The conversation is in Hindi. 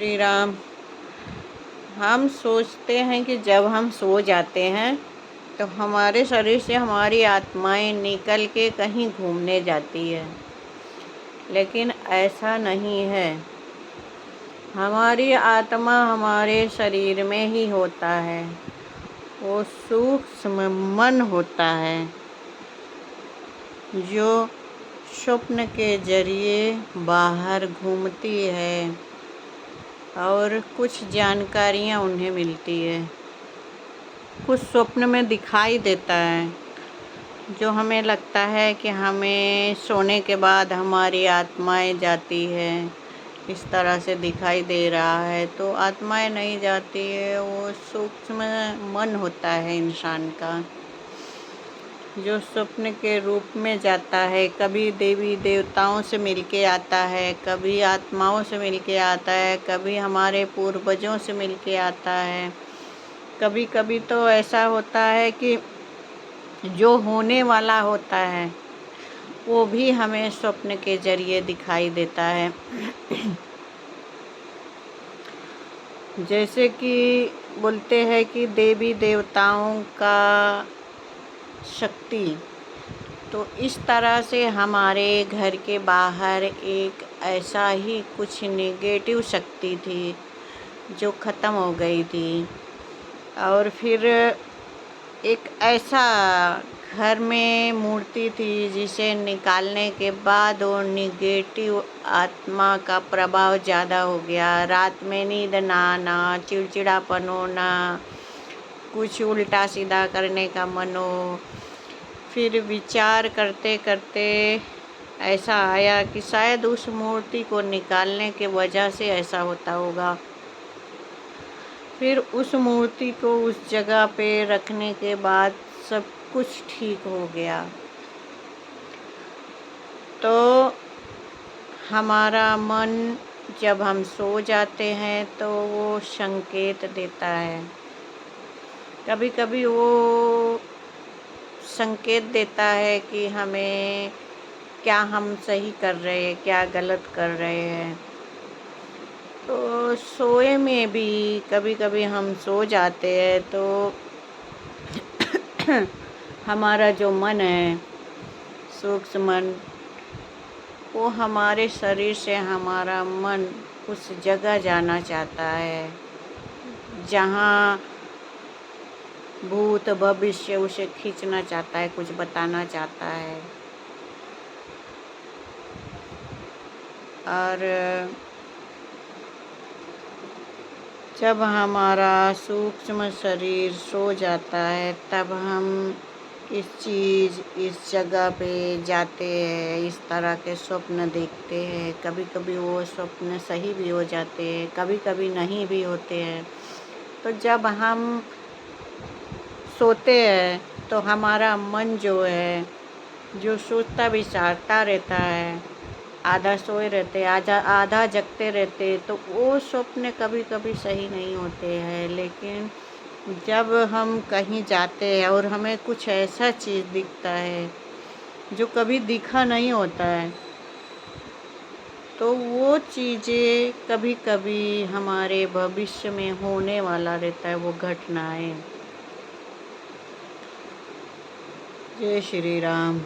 श्री राम। हम सोचते हैं कि जब हम सो जाते हैं तो हमारे शरीर से हमारी आत्माएं निकल के कहीं घूमने जाती है, लेकिन ऐसा नहीं है। हमारी आत्मा हमारे शरीर में ही होता है। वो सूक्ष्म मन होता है जो स्वप्न के जरिए बाहर घूमती है और कुछ जानकारियाँ उन्हें मिलती है। कुछ स्वप्न में दिखाई देता है जो हमें लगता है कि हमें सोने के बाद हमारी आत्माएं जाती है, इस तरह से दिखाई दे रहा है। तो आत्माएं नहीं जाती है, वो सूक्ष्म मन होता है इंसान का, जो स्वप्न के रूप में जाता है। कभी देवी देवताओं से मिलके आता है, कभी आत्माओं से मिलके आता है, कभी हमारे पूर्वजों से मिलके आता है। कभी कभी तो ऐसा होता है कि जो होने वाला होता है वो भी हमें स्वप्न के जरिए दिखाई देता है। जैसे कि बोलते हैं कि देवी देवताओं का शक्ति, तो इस तरह से हमारे घर के बाहर एक ऐसा ही कुछ नेगेटिव शक्ति थी जो ख़त्म हो गई थी। और फिर एक ऐसा घर में मूर्ति थी जिसे निकालने के बाद वो नेगेटिव आत्मा का प्रभाव ज़्यादा हो गया। रात में नींद ना आना, चिड़चिड़ापन होना, कुछ उल्टा सीधा करने का मन हो। फिर विचार करते करते ऐसा आया कि शायद उस मूर्ति को निकालने के वजह से ऐसा होता होगा। फिर उस मूर्ति को उस जगह पे रखने के बाद सब कुछ ठीक हो गया। तो हमारा मन जब हम सो जाते हैं तो वो संकेत देता है। कभी कभी वो संकेत देता है कि हमें क्या हम सही कर रहे हैं, क्या गलत कर रहे हैं। तो सोए में भी कभी कभी हम सो जाते हैं तो हमारा जो मन है, सूक्ष्म मन, वो हमारे शरीर से हमारा मन उस जगह जाना चाहता है जहाँ भूत भविष्य उसे खींचना चाहता है, कुछ बताना चाहता है। और जब हमारा सूक्ष्म शरीर सो जाता है तब हम इस जगह पे जाते हैं, इस तरह के स्वप्न देखते हैं। कभी कभी वो स्वप्न सही भी हो जाते हैं, कभी कभी नहीं भी होते हैं। तो जब हम सोते हैं तो हमारा मन जो है, जो सोचता विचारता रहता है, आधा सोए रहते, आधा जगते रहते, तो वो स्वप्न कभी कभी सही नहीं होते हैं। लेकिन जब हम कहीं जाते हैं और हमें कुछ ऐसा चीज़ दिखता है जो कभी दिखा नहीं होता है, तो वो चीज़ें कभी कभी हमारे भविष्य में होने वाला रहता है, वो घटनाएं। जय श्री राम।